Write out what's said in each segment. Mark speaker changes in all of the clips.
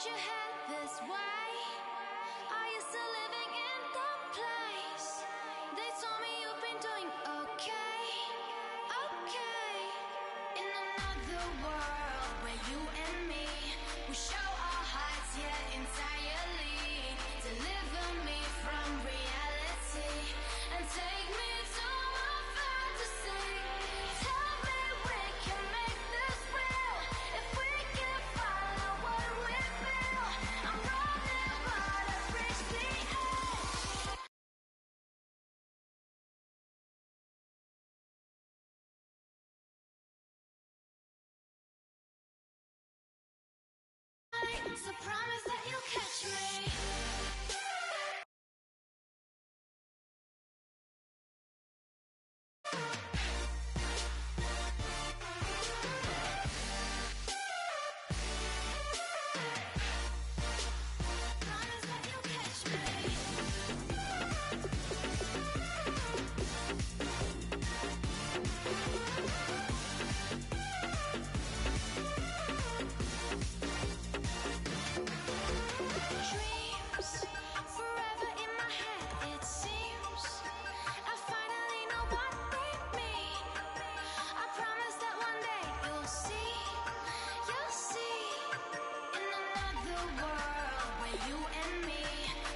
Speaker 1: your head this way? Are you still living in the place? They told me you've been doing okay, okay. In another world where you and me, we show our hearts yet entirely. Deliver me from reality and take me to my fantasy. Tell me we can make this real if we can follow what we feel. I'm running but I've reached the edge. So promise that you'll catch me. Promise that you'll catch me. Dreams forever in my head, it seems. I finally know what they mean. I promise that one day you'll see. In another world where you and me,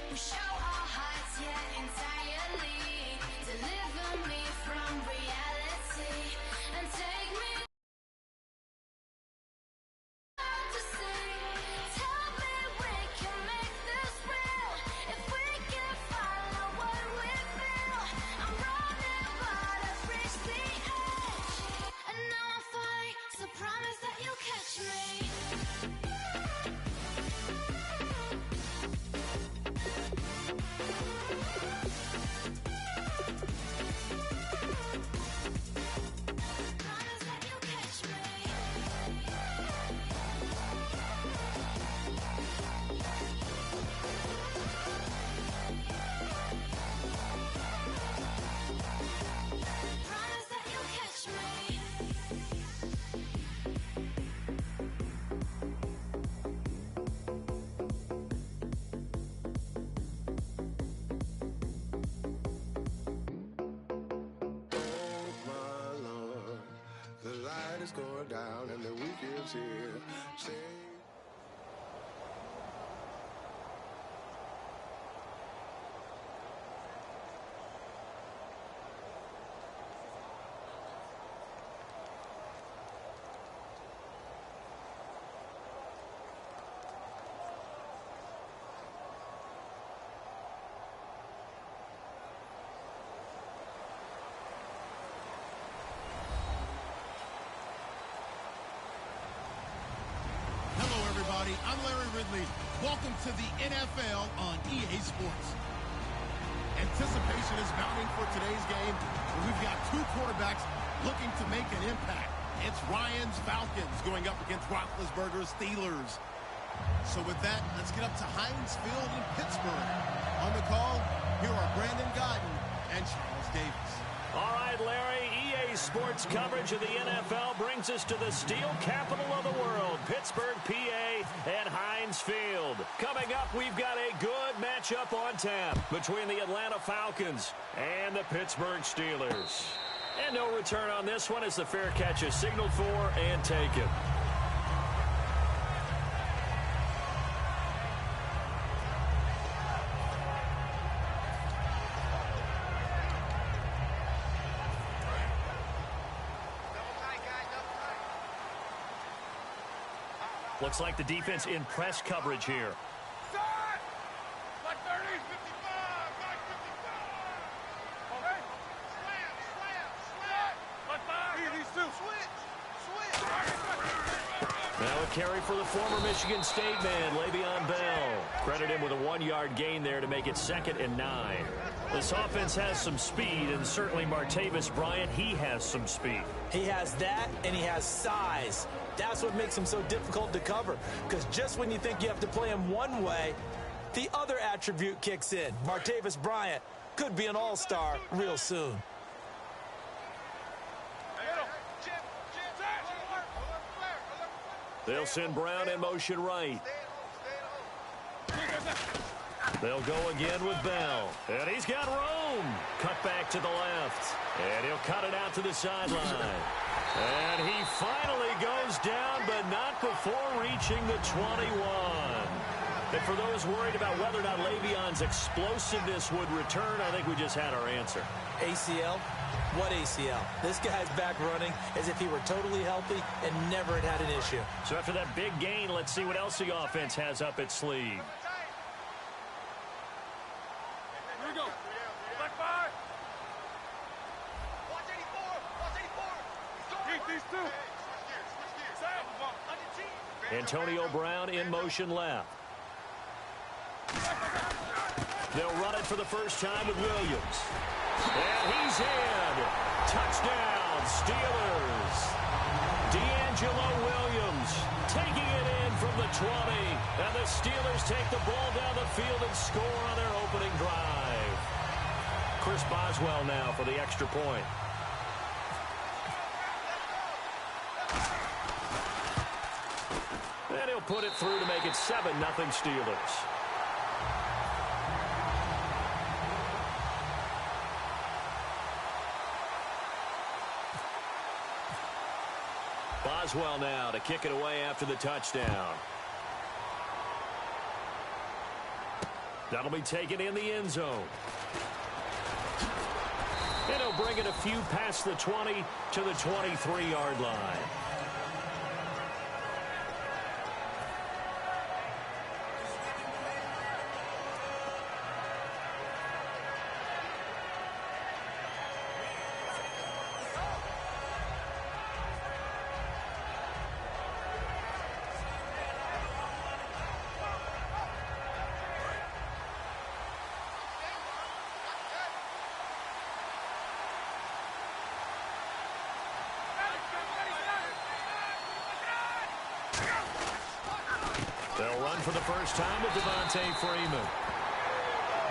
Speaker 1: we show our hearts yet entirely. Deliver me from reality and take me to see. Tell me we can make this real if we can follow what we feel. I'm running but I've reached the edge, and now I'm falling. So promise that you'll catch me. Promise that you'll catch me. Promise that you'll catch me.
Speaker 2: Oh, my Lord, the light is going down and the week is here. Say
Speaker 3: Hello, everybody. I'm Larry Ridley. Welcome to the NFL on EA Sports. Anticipation is mounting for today's game, where we've got two quarterbacks looking to make an impact. It's Ryan's Falcons going up against Roethlisberger's Steelers. So with that, let's get up to Heinz Field in Pittsburgh. On the call, here are Brandon Godden and Charles Davis.
Speaker 4: All right, Larry, EA Sports coverage of the NFL brings us to the steel capital of the world, Pittsburgh, PA, and Heinz Field. Coming up, we've got a good matchup on tap between the Atlanta Falcons and the Pittsburgh Steelers. And no return on this one as the fair catch is signaled for and taken. Looks like the defense in press coverage here.
Speaker 5: Like 30, 55, like 55. Okay. Slam. Like 5. These two. Switch.
Speaker 4: Now a carry for the former Michigan State man, Le'Veon Bell. Credit him with a 1-yard gain there to make it 2nd and 9. This offense has some speed, and certainly Martavis Bryant, he has some speed.
Speaker 6: He has that, and he has size. That's what makes him so difficult to cover, because just when you think you have to play him one way, the other attribute kicks in. Martavis Bryant could be an all-star real soon.
Speaker 4: They'll send Brown in motion right. They'll go again with Bell. And he's got room. Cut back to the left. And he'll cut it out to the sideline. And he finally goes down, but not before reaching the 21. And for those worried about whether or not Le'Veon's explosiveness would return, I think we just had our answer.
Speaker 6: ACL? What ACL? This guy's back running as if he were totally healthy and never had an issue.
Speaker 4: So after that big gain, let's see what else the offense has up its sleeve.
Speaker 5: Here we go. Back five. Watch 84. Watch 84. Keep these two.
Speaker 4: Antonio Brown in motion left. They'll run it for the first time with Williams. And he's in. Touchdown, Steelers. D'Angelo Williams taking it in from the 20. And the Steelers take the ball down the field and score on their opening drive. Chris Boswell now for the extra point. And he'll put it through to make it 7-0 Steelers. Boswell now to kick it away after the touchdown. That'll be taken in the end zone. And he'll bring it a few past the 20 to the 23-yard line. They'll run for the first time with Devontae Freeman.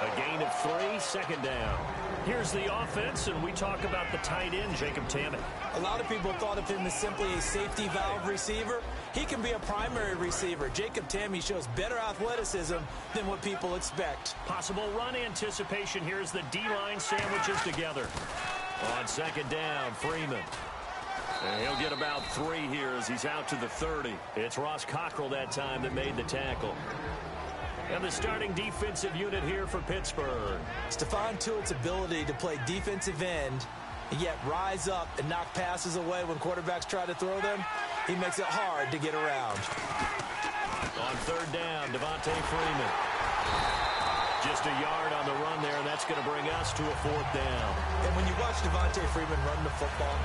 Speaker 4: A gain of 3, second down. Here's the offense, and we talk about the tight end, Jacob Tammett.
Speaker 6: A lot of people thought of him as simply a safety valve receiver. He can be a primary receiver. Jacob Tammett shows better athleticism than what people expect.
Speaker 4: Possible run anticipation. Here's the D-line sandwiches together. On second down, Freeman. And he'll get about 3 here as he's out to the 30. It's Ross Cockrell that time that made the tackle. And the starting defensive unit here for Pittsburgh.
Speaker 6: Stephon Tuitt's ability to play defensive end and yet rise up and knock passes away when quarterbacks try to throw them, he makes it hard to get around.
Speaker 4: On third down, Devontae Freeman. Just a yard on the run there, and that's going to bring us to a 4th down.
Speaker 6: And when you watch Devontae Freeman run the football,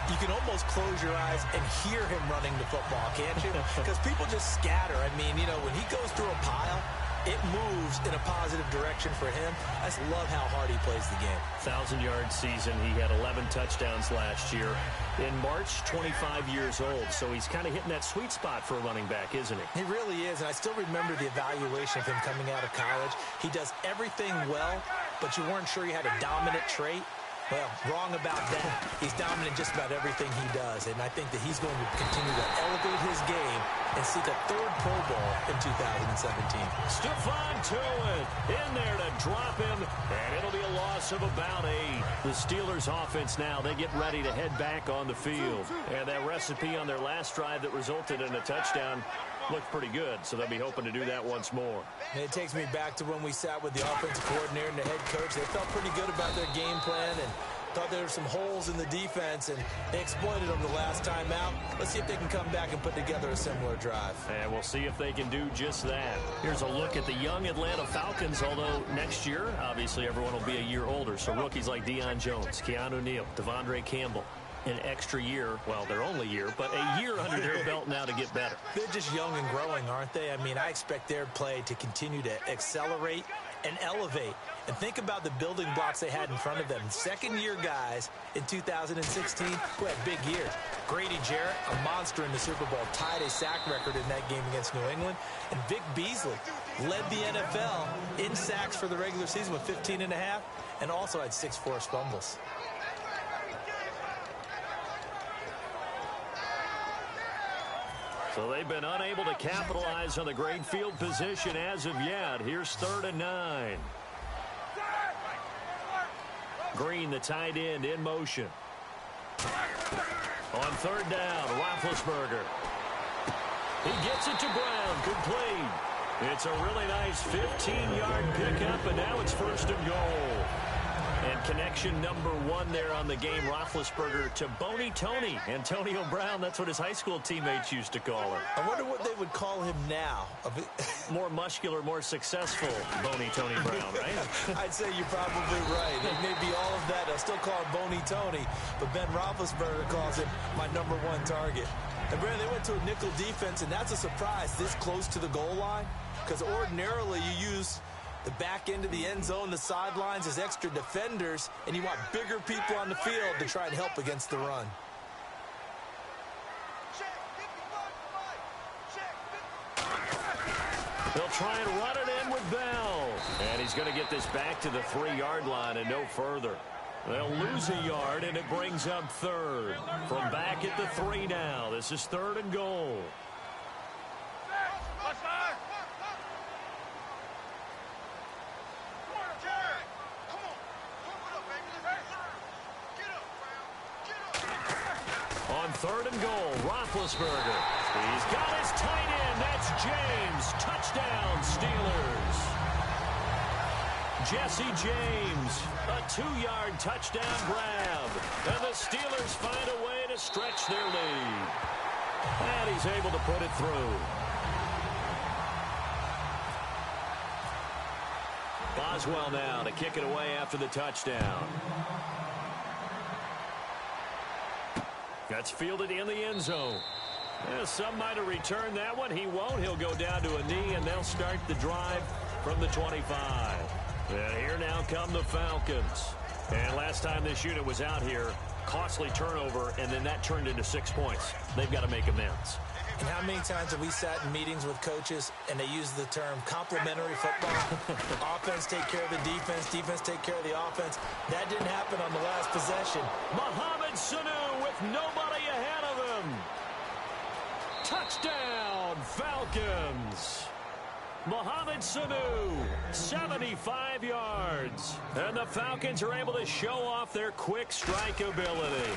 Speaker 6: you can almost close your eyes and hear him running the football, can't you? Because people just scatter. I mean, you know, when he goes through a pile, it moves in a positive direction for him. I just love how hard he plays the game.
Speaker 4: 1,000-yard season. He had 11 touchdowns last year. In March, 25 years old. So he's kind of hitting that sweet spot for a running back, isn't he?
Speaker 6: He really is, and I still remember the evaluation of him coming out of college. He does everything well, but you weren't sure he had a dominant trait. Well, wrong about that. He's dominant just about everything he does, and I think that he's going to continue to elevate his game and seek a 3rd Pro Bowl in 2017.
Speaker 4: Stephon Tuitt in there to drop him, and it'll be a loss of about 8. The Steelers offense now, they get ready to head back on the field. And that recipe on their last drive that resulted in a touchdown looked pretty good, so they'll be hoping to do that once more.
Speaker 6: And it takes me back to when we sat with the offensive coordinator and the head coach. They felt pretty good about their game plan and thought there were some holes in the defense, and they exploited them the last time out. Let's see if they can come back and put together a similar drive.
Speaker 4: And we'll see if they can do just that. Here's a look at the young Atlanta Falcons, although next year, obviously, everyone will be a year older. So rookies like Deion Jones, Keanu Neal, Devondre Campbell, an extra year, well, their only year, but a year under their belt now to get better.
Speaker 6: They're just young and growing, aren't they? I mean, I expect their play to continue to accelerate and elevate. And think about the building blocks they had in front of them. Second-year guys in 2016 who had big years. Grady Jarrett, a monster in the Super Bowl, tied a sack record in that game against New England. And Vic Beasley led the NFL in sacks for the regular season with 15.5 and also had 6 forced fumbles.
Speaker 4: So they've been unable to capitalize on the great field position as of yet. Here's 3rd and 9. Green, the tight end, in motion. On 3rd down, Roethlisberger. He gets it to Brown, complete. It's a really nice 15-yard pickup, and now it's 1st and goal. And connection number 1 there on the game, Roethlisberger to Boney Tony. Antonio Brown, that's what his high school teammates used to call him.
Speaker 6: I wonder what they would call him now.
Speaker 4: More muscular, more successful Boney Tony Brown, right?
Speaker 6: I'd say you're probably right. It may be all of that. They'll still call him Boney Tony, but Ben Roethlisberger calls him my number 1 target. And, Brandon, they went to a nickel defense, and that's a surprise this close to the goal line, because ordinarily you use the back end of the end zone, the sidelines as extra defenders, and you want bigger people on the field to try and help against the run.
Speaker 4: They'll try and run it in with Bell. And he's going to get this back to the 3-yard line and no further. They'll lose a yard, and it brings up 3rd. From back at the 3 now. This is 3rd and goal. On 3rd and goal, Roethlisberger. He's got his tight end. That's James. Touchdown, Steelers. Jesse James, a 2-yard touchdown grab. And the Steelers find a way to stretch their lead. And he's able to put it through. Boswell now to kick it away after the touchdown. That's fielded in the end zone. Yeah, some might have returned that one. He won't. He'll go down to a knee, and they'll start the drive from the 25. And here now come the Falcons. And last time this unit was out here, costly turnover, and then that turned into 6 points. They've got to make amends.
Speaker 6: And how many times have we sat in meetings with coaches and they use the term complementary football? Offense take care of the defense, defense take care of the offense. That didn't happen on the last possession.
Speaker 4: Mohamed Sanu with nobody ahead of him. Touchdown, Falcons. Mohamed Sanu, 75 yards. And the Falcons are able to show off their quick strike ability.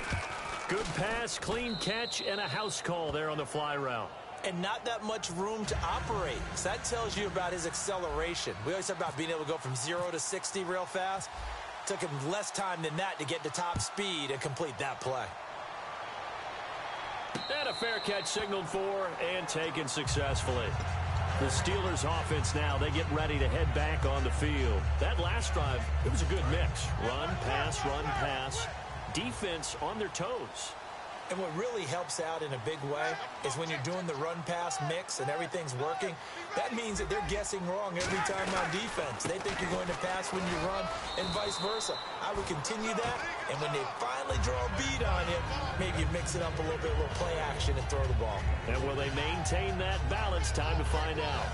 Speaker 4: Good pass, clean catch, and a house call there on the fly route.
Speaker 6: And not that much room to operate. So that tells you about his acceleration. We always talk about being able to go from 0 to 60 real fast. It took him less time than that to get to top speed and complete that play.
Speaker 4: And a fair catch signaled for and taken successfully. The Steelers offense now, they get ready to head back on the field. That last drive, it was a good mix. Run, pass, defense on their toes.
Speaker 6: And what really helps out in a big way is when you're doing the run-pass mix and everything's working, that means that they're guessing wrong every time on defense. They think you're going to pass when you run and vice versa. I would continue that, and when they finally draw a beat on you, maybe you mix it up a little bit, a little play action and throw the ball.
Speaker 4: And will they maintain that balance? Time to find out.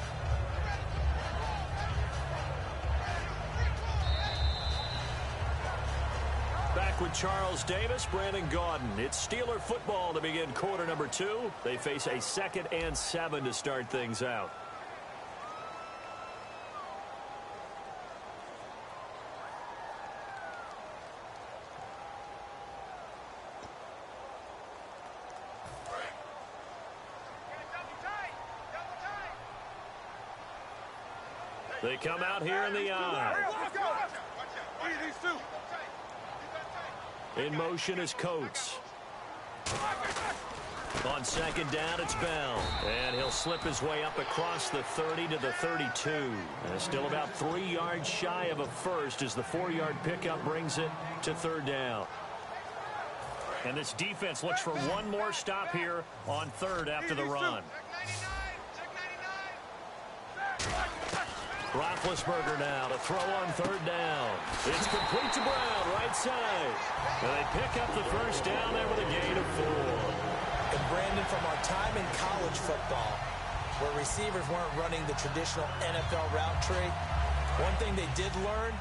Speaker 4: Back with Charles Davis, Brandon Gaudin. It's Steeler football to begin quarter number 2. They face a 2nd and 7 to start things out. They come out here in the eye. In motion is Coates. On 2nd down, it's Bell. And he'll slip his way up across the 30 to the 32. And still about 3 yards shy of a first as the 4-yard pickup brings it to 3rd down. And this defense looks for one more stop here on 3rd after the run. Roethlisberger now to throw on 3rd down. It's complete to Brown, right side. And they pick up the first down there with a gain of 4.
Speaker 6: And Brandon, from our time in college football, where receivers weren't running the traditional NFL route tree, one thing they did learn,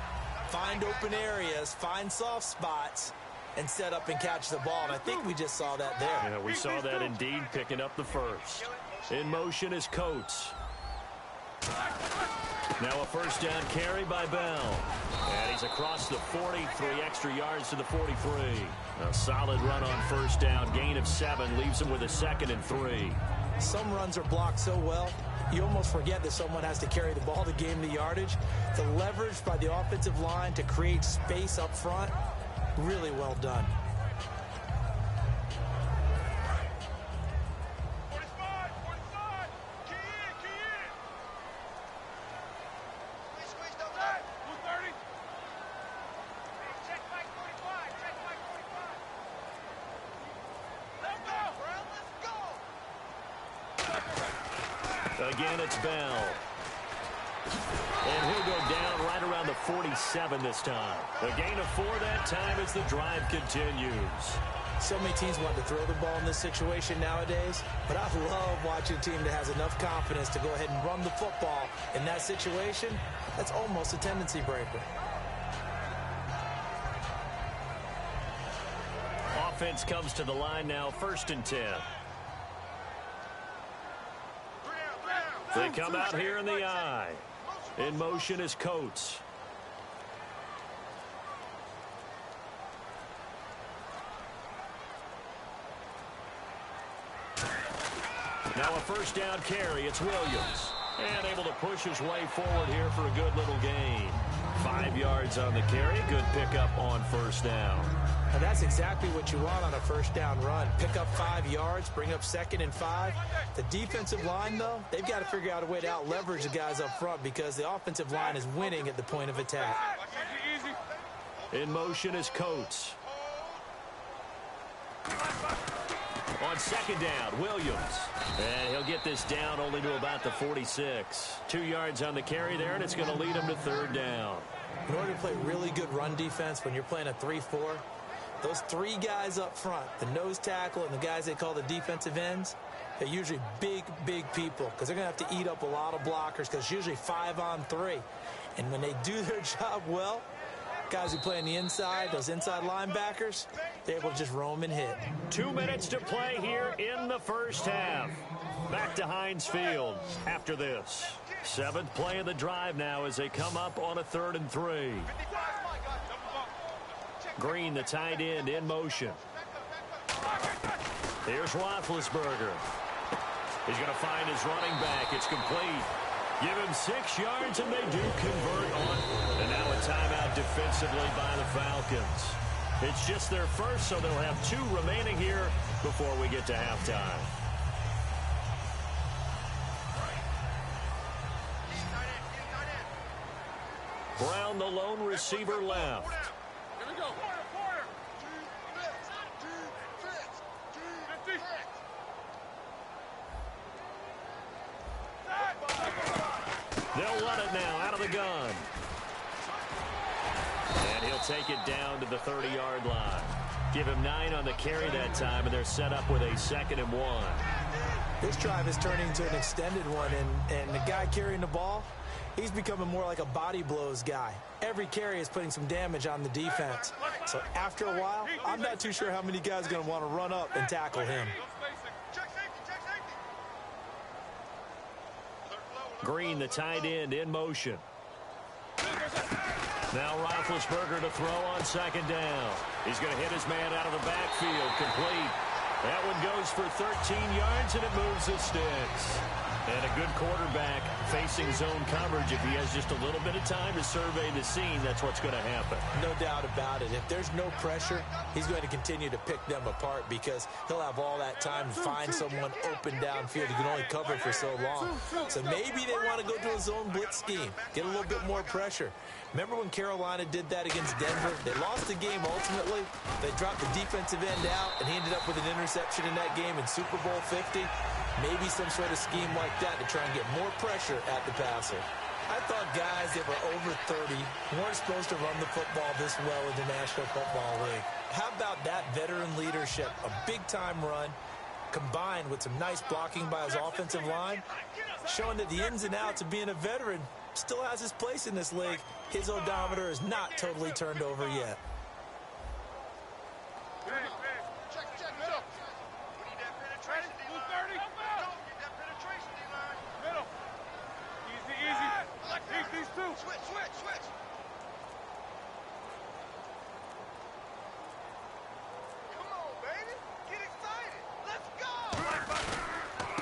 Speaker 6: find open areas, find soft spots, and set up and catch the ball. And I think we just saw that there.
Speaker 4: Yeah, we saw that indeed, picking up the first. In motion is Coates. Now a first down carry by Bell. And he's across the 40, 3 extra yards to the 43. A solid run on first down, gain of 7, leaves him with a 2nd and 3.
Speaker 6: Some runs are blocked so well, you almost forget that someone has to carry the ball to gain the yardage. The leverage by the offensive line to create space up front, really well done.
Speaker 4: Again, it's Bell. And he'll go down right around the 47 this time. A gain of 4 that time as the drive continues.
Speaker 6: So many teams want to throw the ball in this situation nowadays, but I love watching a team that has enough confidence to go ahead and run the football in that situation. That's almost a tendency breaker.
Speaker 4: Offense comes to the line now, 1st and 10. They come out here in the I. In motion is Coates. Now a first down carry. It's Williams. And able to push his way forward here for a good little gain. 5 yards on the carry. Good pickup on first down.
Speaker 6: And that's exactly what you want on a first down run. Pick up 5 yards, bring up 2nd and 5. The defensive line, though, they've got to figure out a way to out-leverage the guys up front because the offensive line is winning at the point of attack.
Speaker 4: In motion is Coates. On 2nd down, Williams. And he'll get this down only to about the 46. 2 yards on the carry there, and it's going to lead him to 3rd down.
Speaker 6: In order to play really good run defense when you're playing a 3-4, those 3 guys up front, the nose tackle and the guys they call the defensive ends, they're usually big, big people because they're going to have to eat up a lot of blockers because it's usually 5 on 3. And when they do their job well, guys who play on the inside, those inside linebackers, they're able to just roam and hit.
Speaker 4: 2 minutes to play here in the first half. Back to Heinz Field after this. 7th play of the drive now as they come up on a 3rd and 3. Green, the tight end, in motion. Here's Roethlisberger. He's going to find his running back. It's complete. Give him 6 yards, and they do convert on. And now a timeout defensively by the Falcons. It's just their first, so they'll have 2 remaining here before we get to halftime. Brown, the lone receiver, left.
Speaker 5: Here we go.
Speaker 4: They'll run it now out of the gun. And he'll take it down to the 30-yard line. Give him 9 on the carry that time, and they're set up with a 2nd and 1.
Speaker 6: This drive is turning into an extended one, and the guy carrying the ball, he's becoming more like a body blows guy. Every carry is putting some damage on the defense. So after a while, I'm not too sure how many guys are going to want to run up and tackle him.
Speaker 4: Green, the tight end, in motion. Now Roethlisberger to throw on 2nd down. He's going to hit his man out of the backfield. Complete. That one goes for 13 yards, and it moves the sticks. And a good quarterback facing zone coverage. If he has just a little bit of time to survey the scene, that's what's going to happen.
Speaker 6: No doubt about it. If there's no pressure, he's going to continue to pick them apart because he'll have all that time to find someone open downfield. He can only cover for so long. So maybe they want to go to a zone blitz scheme, get a little bit more pressure. Remember when Carolina did that against Denver? They lost the game ultimately. They dropped the defensive end out, and he ended up with an interception in that game in Super Bowl 50. Maybe some sort of scheme like that to try and get more pressure at the passer. I thought guys that were over 30 weren't supposed to run the football this well in the National Football League. How about that veteran leadership? A big-time run combined with some nice blocking by his offensive line, showing that the ins and outs of being a veteran still has his place in this league. His odometer is not totally turned over yet.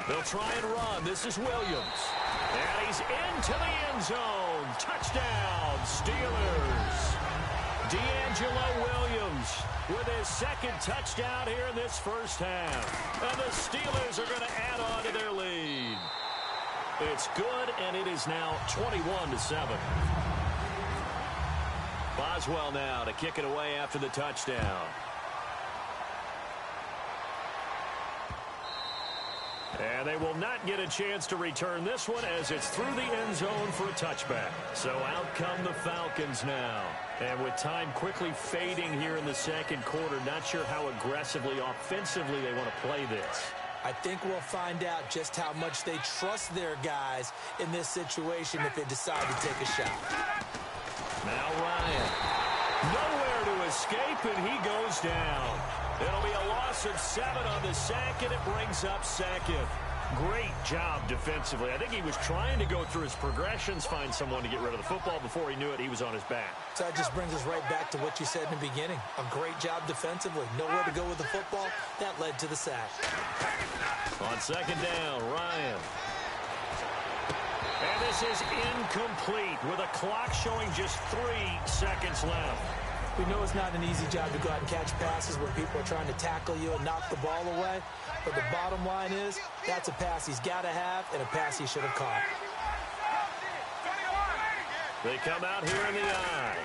Speaker 4: They'll try and run. This is Williams. And he's into the end zone. Touchdown, Steelers. D'Angelo Williams with his second touchdown here in this first half. And the Steelers are going to add on to their lead. It's good, and it is now 21-7. Boswell now to kick it away after the touchdown. And they will not get a chance to return this one as it's through the end zone for a touchback. So out come the Falcons now. And with time quickly fading here in the second quarter, not sure how aggressively, offensively they want to play this.
Speaker 6: I think we'll find out just how much they trust their guys in this situation if they decide to take a shot.
Speaker 4: Now Ryan. Nowhere to escape, and he goes down. It'll be a loss of 7 on the sack, and it brings up second. Great job defensively. I think he was trying to go through his progressions, find someone to get rid of the football. Before he knew it, he was on his back.
Speaker 6: So that just brings us right back to what you said in the beginning. A great job defensively. Nowhere to go with the football. That led to the sack.
Speaker 4: On second down, Ryan. And this is incomplete with a clock showing just 3 seconds left.
Speaker 6: We know it's not an easy job to go out and catch passes when people are trying to tackle you and knock the ball away. But the bottom line is, that's a pass he's got to have and a pass he should have caught.
Speaker 4: They come out here in the eye.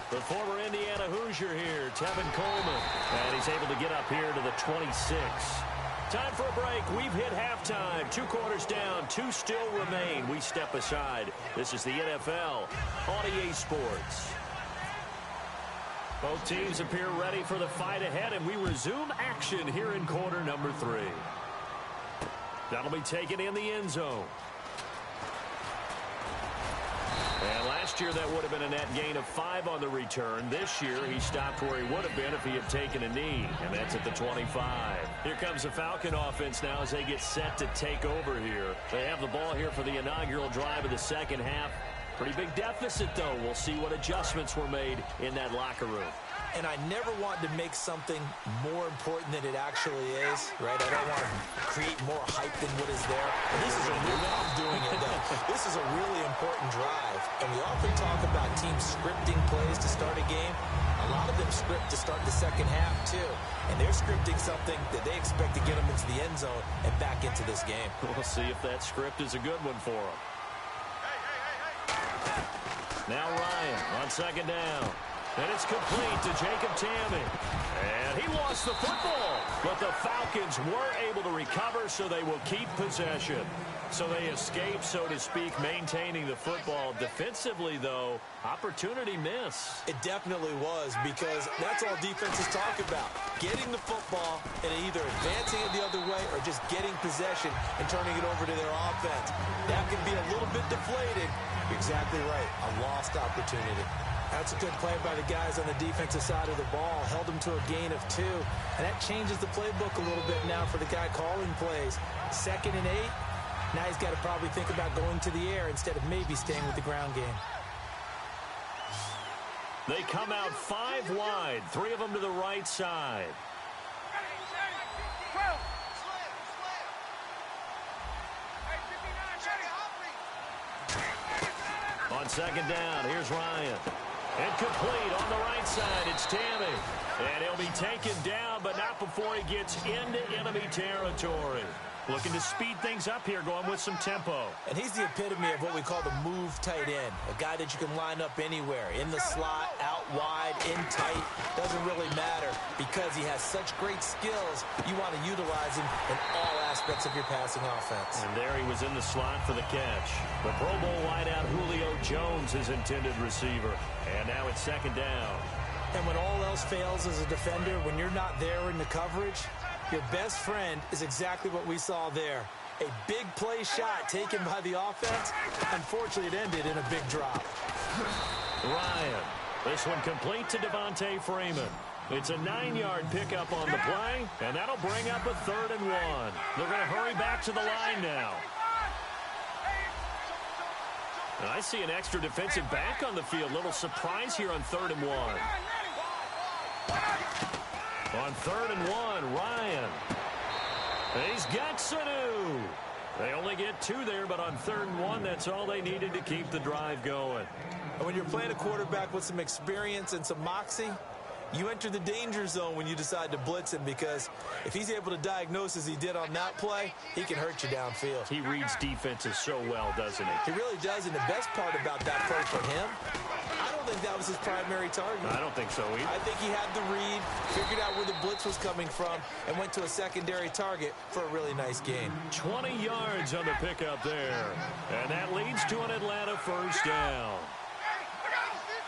Speaker 4: The former Indiana Hoosier here, Tevin Coleman. And he's able to get up here to the 26. Time for a break. We've hit halftime. 2 quarters down. 2 still remain. We step aside. This is the NFL on EA Sports. Both teams appear ready for the fight ahead, and we resume action here in quarter number 3. That'll be taken in the end zone. And last year that would have been a net gain of 5 on the return. This year he stopped where he would have been if he had taken a knee, and that's at the 25. Here comes the Falcon offense now as they get set to take over here. They have the ball here for the inaugural drive of the second half. Pretty big deficit, though. We'll see what adjustments were made in that locker room.
Speaker 6: And I never want to make something more important than it actually is, right? I don't want to create more hype than what is there. And this is a really, I'm doing it, though. This is a really important drive. And we often talk about teams scripting plays to start a game. A lot of them script to start the second half, too. And they're scripting something that they expect to get them into the end zone and back into this game.
Speaker 4: We'll see if that script is a good one for them. Now Ryan on second down. And it's complete to Jacob Tamme. And he lost the football. But the Falcons were able to recover, so they will keep possession. So they escape, so to speak, maintaining the football. Defensively, though, opportunity miss.
Speaker 6: It definitely was, because that's all defenses talk about. Getting the football and either advancing it the other way or just getting possession and turning it over to their offense. That can be a little bit deflating. Exactly right. A lost opportunity. That's a good play by the guys on the defensive side of the ball. Held them to a gain of 2. And that changes the playbook a little bit now for the guy calling plays. 2nd and 8. Now he's got to probably think about going to the air instead of maybe staying with the ground game.
Speaker 4: They come out 5 wide. 3 of them to the right side. On second down, here's Ryan. Incomplete on the right side. It's Tamme. And he'll be taken down, but not before he gets into enemy territory. Looking to speed things up here, going with some tempo.
Speaker 6: And he's the epitome of what we call the move tight end. A guy that you can line up anywhere. In the slot, out wide, in tight. Doesn't really matter. Because he has such great skills, you want to utilize him in all aspects of your passing offense.
Speaker 4: And there he was in the slot for the catch. The Pro Bowl wideout Julio Jones, his intended receiver. And now it's second down.
Speaker 6: And when all else fails as a defender, when you're not there in the coverage, your best friend is exactly what we saw there. A big play shot taken by the offense. Unfortunately, it ended in a big drop.
Speaker 4: Ryan. This one complete to Devontae Freeman. It's a 9-yard pickup on the play, and that'll bring up a 3rd and 1. They're going to hurry back to the line now. And I see an extra defensive back on the field. Little surprise here on 3rd and 1. On 3rd and 1, Ryan. He's got Sanu. They only get 2 there, but on 3rd and 1, that's all they needed to keep the drive going.
Speaker 6: And when you're playing a quarterback with some experience and some moxie, you enter the danger zone when you decide to blitz him, because if he's able to diagnose as he did on that play, he can hurt you downfield.
Speaker 4: He reads defenses so well, doesn't he?
Speaker 6: He really does, and the best part about that play for him, I don't think that was his primary target.
Speaker 4: I don't think so either.
Speaker 6: I think he had the read, figured out where the blitz was coming from, and went to a secondary target for a really nice gain.
Speaker 4: 20 yards on the pickup there. And that leads to an Atlanta 1st down.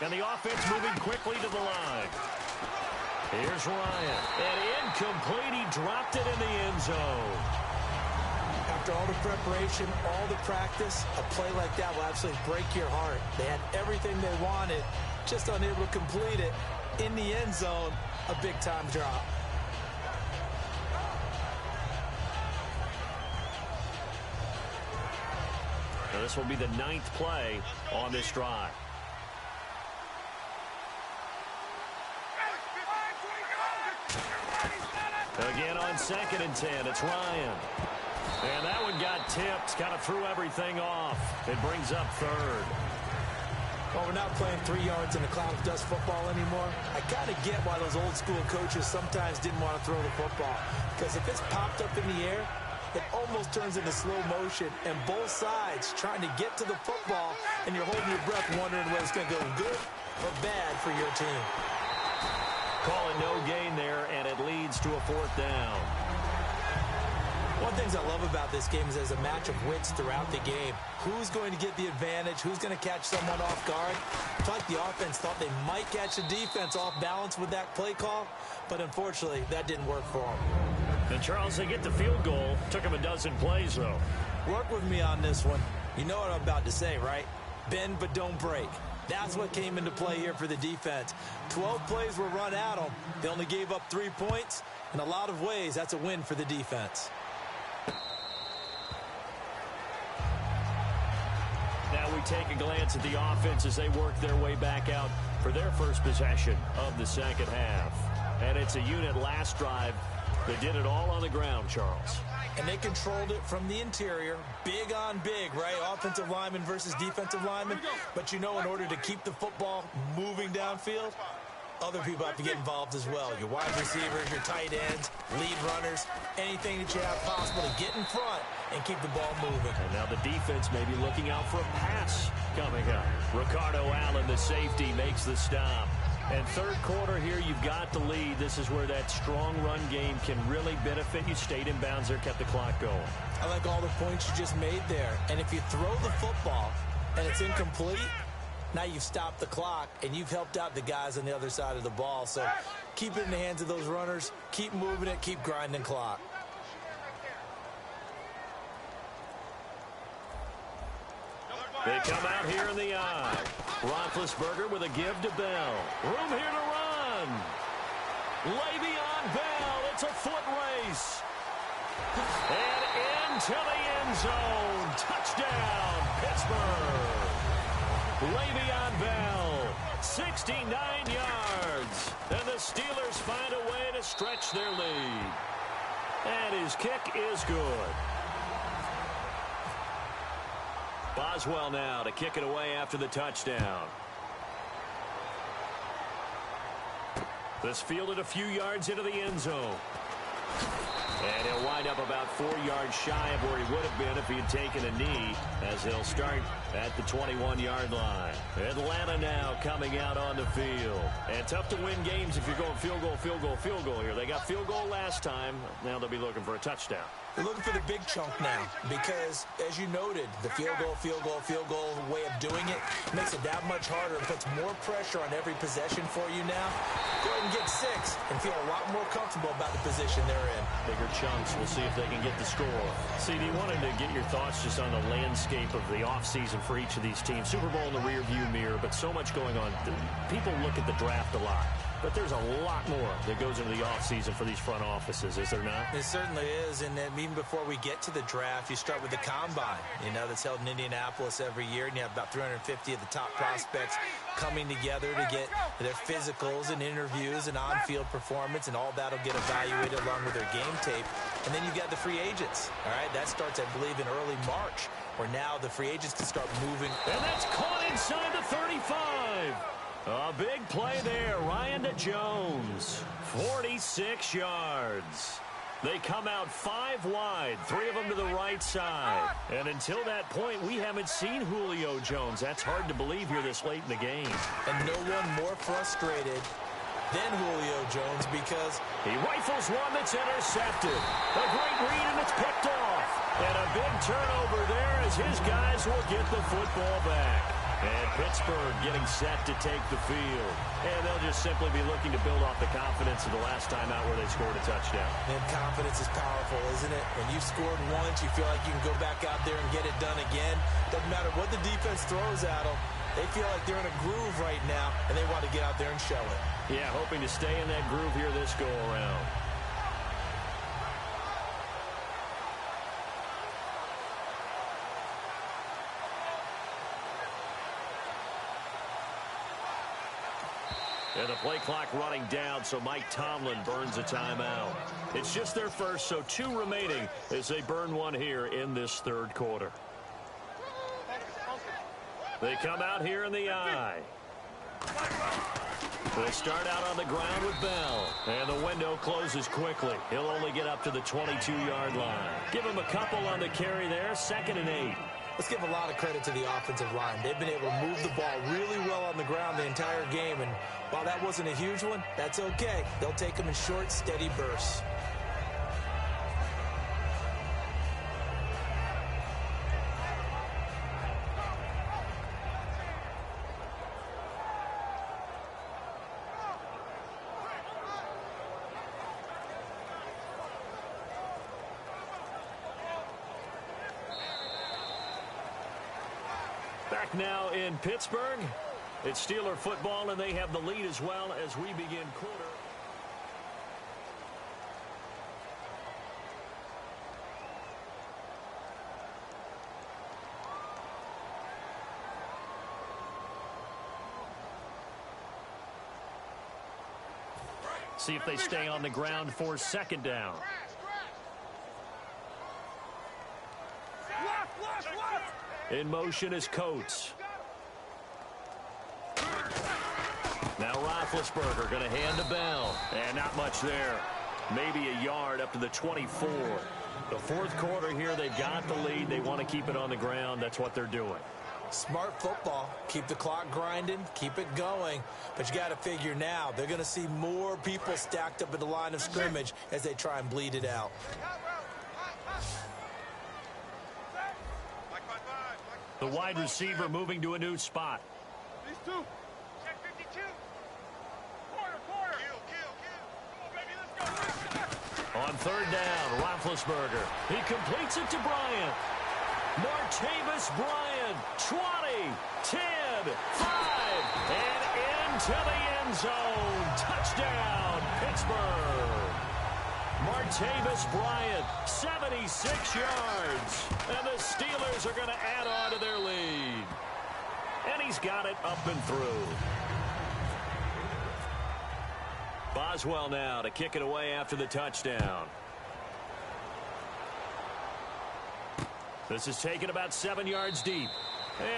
Speaker 4: And the offense moving quickly to the line. Here's Ryan. And incomplete. He dropped it in the end zone.
Speaker 6: After all the preparation, all the practice, a play like that will absolutely break your heart. They had everything they wanted, just unable to complete it. In the end zone, a big-time drop.
Speaker 4: Now this will be the 9th play on this drive. Again on 2nd and 10, it's Ryan. And that one got tipped, kind of threw everything off. It brings up 3rd.
Speaker 6: Well, we're not playing 3 yards in a cloud of dust football anymore. I kind of get why those old school coaches sometimes didn't want to throw the football. Because if it's popped up in the air, it almost turns into slow motion, and both sides trying to get to the football, and you're holding your breath wondering whether it's going to go good or bad for your team.
Speaker 4: Calling no gain there, and it leads to a 4th down.
Speaker 6: One of the things I love about this game is there's a match of wits throughout the game. Who's going to get the advantage? Who's going to catch someone off guard? I feel like the offense thought they might catch the defense off balance with that play call, but unfortunately, that didn't work for them.
Speaker 4: And Charles, they get the field goal. Took them a dozen plays, though.
Speaker 6: Work with me on this one. You know what I'm about to say, right? Bend but don't break. That's what came into play here for the defense. 12 plays were run at them. They only gave up 3 points. In a lot of ways, that's a win for the defense.
Speaker 4: Now we take a glance at the offense as they work their way back out for their first possession of the 2nd half. And it's a unit last drive that did it all on the ground, Charles.
Speaker 6: And they controlled it from the interior. Big on big, right? Offensive lineman versus defensive lineman. But you know, in order to keep the football moving downfield, other people have to get involved as well. Your wide receivers, your tight ends, lead runners, anything that you have possible to get in front and keep the ball moving.
Speaker 4: And now the defense may be looking out for a pass coming up. Ricardo Allen, the safety, makes the stop. And 3rd quarter here, you've got the lead. This is where that strong run game can really benefit you. Stayed in bounds there, kept the clock going.
Speaker 6: I like all the points you just made there. And if you throw the football and it's incomplete, now you've stopped the clock and you've helped out the guys on the other side of the ball. So keep it in the hands of those runners. Keep moving it. Keep grinding clock.
Speaker 4: They come out here in the eye. Roethlisberger with a give to Bell. Room here to run. Le'Veon Bell. It's a foot race. And into the end zone. Touchdown, Pittsburgh. Le'Veon Bell, 69 yards. And the Steelers find a way to stretch their lead. And his kick is good. Boswell now to kick it away after the touchdown. This fielded a few yards into the end zone. And he'll wind up about 4 yards shy of where he would have been if he had taken a knee, as they'll start at the 21-yard line. Atlanta now coming out on the field. And tough to win games if you're going field goal, field goal, field goal here. They got field goal last time. Now they'll be looking for a touchdown.
Speaker 6: They're looking for the big chunk now because, as you noted, the field goal way of doing it makes it that much harder and puts more pressure on every possession for you now. Go ahead and get 6 and feel a lot more comfortable about the position they're in.
Speaker 4: Bigger chunks. We'll see if they can get the score. CD, wanted to get your thoughts just on the landscape of the offseason for each of these teams. Super Bowl in the rearview mirror, but so much going on. People look at the draft a lot. But there's a lot more that goes into the offseason for these front offices, is there not?
Speaker 6: It certainly is, and even before we get to the draft, you start with the combine, that's held in Indianapolis every year, and you have about 350 of the top prospects coming together to get their physicals and interviews and on-field performance, and all that will get evaluated along with their game tape. And then you got the free agents, all right? That starts, I believe, in early March, where now the free agents can start moving.
Speaker 4: And that's caught inside the 35. A big play there. Ryan to Jones. 46 yards. They come out 5 wide, 3 of them to the right side. And until that point, we haven't seen Julio Jones. That's hard to believe here this late in the game.
Speaker 6: And no one more frustrated than Julio Jones because
Speaker 4: he rifles one that's intercepted. A great read, and it's picked off. And a big turnover there as his guys will get the football back. And Pittsburgh getting set to take the field. And they'll just simply be looking to build off the confidence of the last time out where they scored a touchdown.
Speaker 6: And confidence is powerful, isn't it? When you've scored once, you feel like you can go back out there and get it done again. Doesn't matter what the defense throws at them. They feel like they're in a groove right now, and they want to get out there and show it.
Speaker 4: Yeah, hoping to stay in that groove here this go-around. And the play clock running down, so Mike Tomlin burns a timeout. It's just their first, so 2 remaining as they burn one here in this third quarter. They come out here in the I. They'll start out on the ground with Bell. And the window closes quickly. He'll only get up to the 22-yard line. Give him a couple on the carry there, 2nd and 8.
Speaker 6: Let's give a lot of credit to the offensive line. They've been able to move the ball really well on the ground the entire game. And while that wasn't a huge one, that's okay. They'll take them in short, steady bursts.
Speaker 4: Back now in Pittsburgh. It's Steeler football, and they have the lead as well as we begin quarter. See if they stay on the ground for 2nd down. In motion is Coates. Now Roethlisberger going to hand to Bell. And not much there. Maybe a yard up to the 24. The fourth quarter here, they've got the lead. They want to keep it on the ground. That's what they're doing.
Speaker 6: Smart football. Keep the clock grinding. Keep it going. But you got to figure now, they're going to see more people stacked up at the line of scrimmage as they try and bleed it out.
Speaker 4: The wide receiver moving to a new spot.
Speaker 5: These 2. Check 52. Quarter. Kill. Come on, baby, let's go.
Speaker 4: On 3rd down, Roethlisberger. He completes it to Bryant. Martavis Bryant. 20, 10, 5, and into the end zone. Touchdown, Pittsburgh. Martavis Bryant, 76 yards. And the Steelers are going to add on to their lead. And he's got it up and through. Boswell now to kick it away after the touchdown. This is taken about 7 yards deep.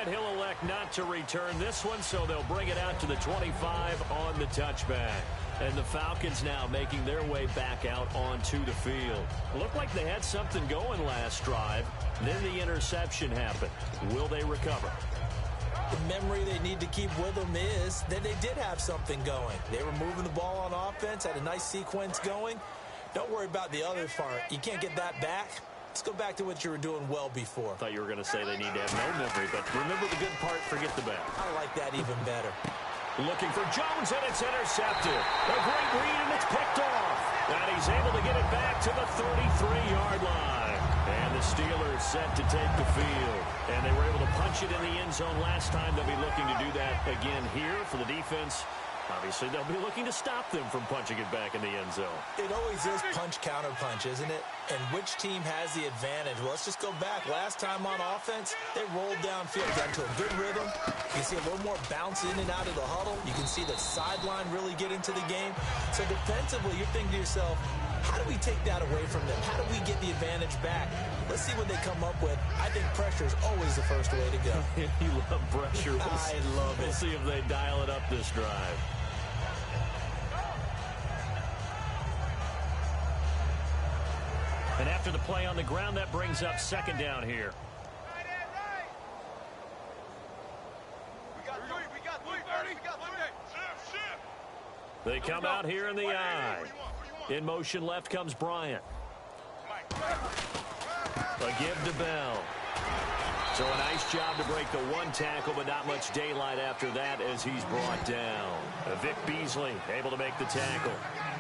Speaker 4: And he'll elect not to return this one, so they'll bring it out to the 25 on the touchback. And the Falcons now making their way back out onto the field. Looked like they had something going last drive. Then the interception happened. Will they recover?
Speaker 6: The memory they need to keep with them is that they did have something going. They were moving the ball on offense, had a nice sequence going. Don't worry about the other part. You can't get that back. Let's go back to what you were doing well before.
Speaker 4: I thought you were going to say they need to have no memory, but remember the good part, forget the bad.
Speaker 6: I like that even better.
Speaker 4: Looking for Jones, and it's intercepted. A great read, and it's picked off. And he's able to get it back to the 33-yard line. And the Steelers set to take the field. And they were able to punch it in the end zone last time. They'll be looking to do that again here for the defense. Obviously, they'll be looking to stop them from punching it back in the end zone.
Speaker 6: It always is punch-counter-punch, isn't it? And which team has the advantage? Well, let's just go back. Last time on offense, they rolled downfield, got into a good rhythm. You can see a little more bounce in and out of the huddle. You can see the sideline really get into the game. So defensively, you're thinking to yourself, how do we take that away from them? How do we get the advantage back? Let's see what they come up with. I think pressure is always the first way to go.
Speaker 4: You love pressure.
Speaker 6: I love it.
Speaker 4: We'll see if they dial it up this drive. And after the play on the ground, that brings up second down here. They come out here in the I. In motion left comes Bryant. A give to Bell. So a nice job to break the one tackle, but not much daylight after that as he's brought down. Vic Beasley able to make the tackle.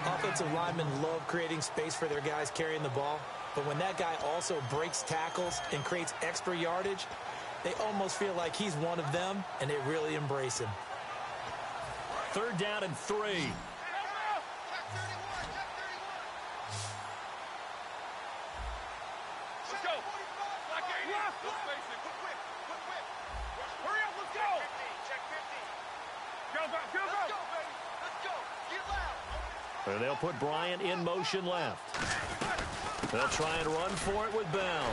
Speaker 6: Offensive linemen love creating space for their guys carrying the ball, but when that guy also breaks tackles and creates extra yardage, they almost feel like he's one of them, and they really embrace him.
Speaker 4: Third down and 3. And they'll put Bryant in motion left. They'll try and run for it with Bell.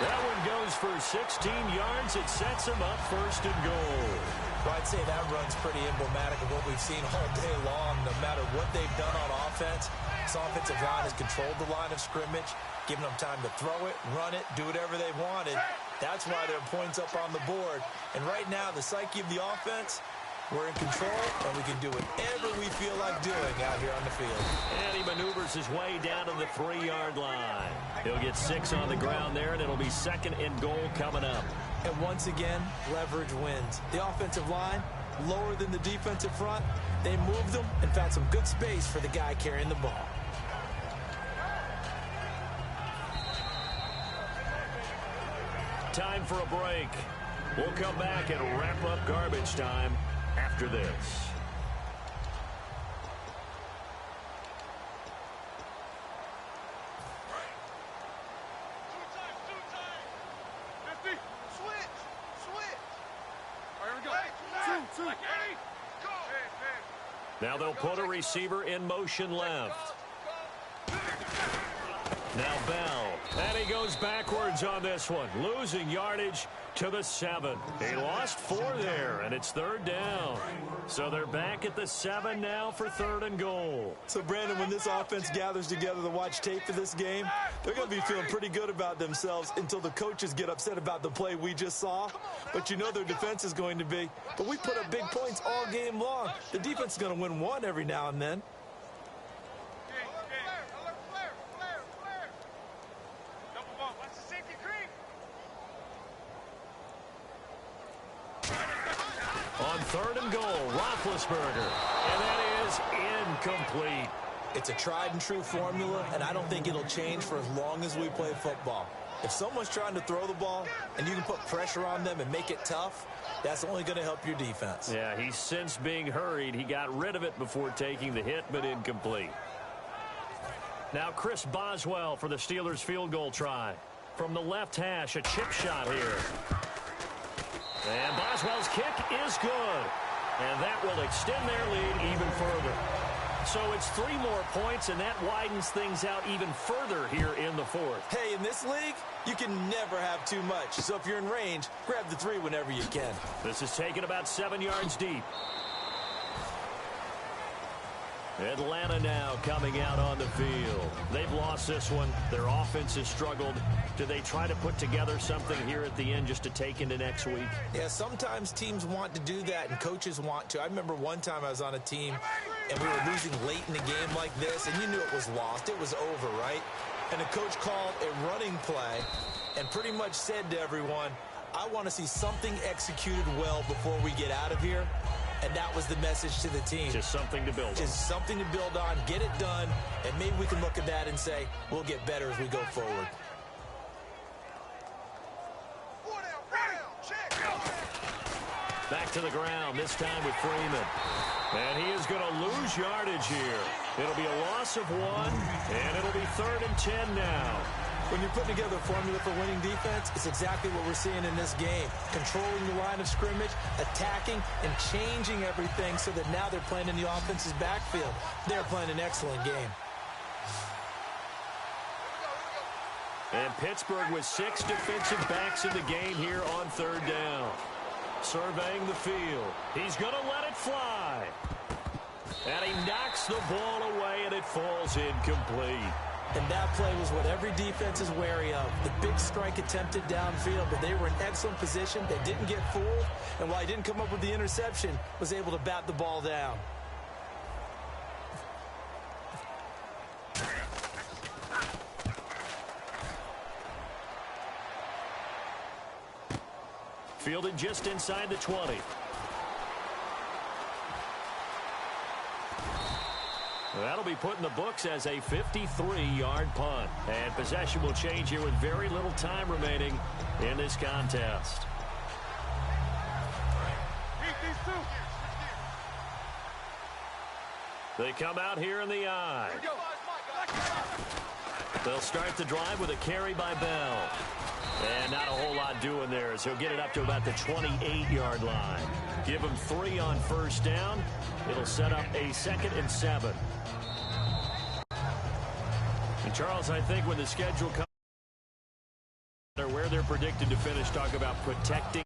Speaker 4: That one goes for 16 yards. It sets him up first and goal.
Speaker 6: Well, I'd say that run's pretty emblematic of what we've seen all day long. No matter what they've done on offense, this offensive line has controlled the line of scrimmage, giving them time to throw it, run it, do whatever they wanted. That's why there are points up on the board. And right now, the psyche of the offense, we're in control, and we can do whatever we feel like doing out here on the field.
Speaker 4: And he maneuvers his way down to the 3-yard line. He'll get 6 on the ground there, and it'll be second and goal coming up.
Speaker 6: And once again, leverage wins. The offensive line, lower than the defensive front. They moved them and found some good space for the guy carrying the ball.
Speaker 4: Time for a break. We'll come back and wrap up garbage time after this. Now they'll put a receiver in motion left. Now Bell. And he goes backwards on this one. Losing yardage to the 7. He lost 4 there, and it's third down. So they're back at the 7 now for third and goal.
Speaker 6: So, Brandon, when this offense gathers together to watch tape for this game, they're going to be feeling pretty good about themselves until the coaches get upset about the play we just saw. But you know their defense is going to be. But we put up big points all game long. The defense is going to win one every now and then.
Speaker 4: On third and goal, Roethlisberger. And that is incomplete.
Speaker 6: It's a tried and true formula, and I don't think it'll change for as long as we play football. If someone's trying to throw the ball and you can put pressure on them and make it tough, that's only going to help your defense.
Speaker 4: Yeah, he's since being hurried. He got rid of it before taking the hit, but incomplete. Now Chris Boswell for the Steelers field goal try. From the left hash, a chip shot here. And Boswell's kick is good. And that will extend their lead even further. So it's 3 more points, and that widens things out even further here in the fourth.
Speaker 6: Hey, in this league, you can never have too much. So if you're in range, grab the 3 whenever you can.
Speaker 4: This is taken about 7 yards deep. Atlanta now coming out on the field. They've lost this one. Their offense has struggled. Do they try to put together something here at the end just to take into next week?
Speaker 6: Yeah, sometimes teams want to do that and coaches want to. I remember one time I was on a team and we were losing late in the game like this, and you knew it was lost. It was over, right? And the coach called a running play and pretty much said to everyone, I want to see something executed well before we get out of here. And that was the message to the team.
Speaker 4: Just something to build on.
Speaker 6: Just something to build on, get it done, and maybe we can look at that and say, we'll get better as we go forward.
Speaker 4: Back to the ground, this time with Freeman. And he is going to lose yardage here. It'll be a loss of 1, and it'll be 3rd and 10 now.
Speaker 6: When you're putting together a formula for winning defense, it's exactly what we're seeing in this game. Controlling the line of scrimmage, attacking, and changing everything so that now they're playing in the offense's backfield. They're playing an excellent game.
Speaker 4: And Pittsburgh with 6 defensive backs in the game here on 3rd down. Surveying the field. He's going to let it fly. And he knocks the ball away, and it falls incomplete.
Speaker 6: And that play was what every defense is wary of. The big strike attempted downfield, but they were in excellent position. They didn't get fooled, and while he didn't come up with the interception, was able to bat the ball down.
Speaker 4: Fielded just inside the 20. That'll be put in the books as a 53-yard punt. And possession will change here with very little time remaining in this contest. They come out here in the I. They'll start the drive with a carry by Bell. And not a whole lot doing there as he'll get it up to about the 28-yard line. Give him 3 on 1st down. It'll set up a 2nd and 7. And Charles, I think when the schedule comes where they're predicted to finish, talk about protecting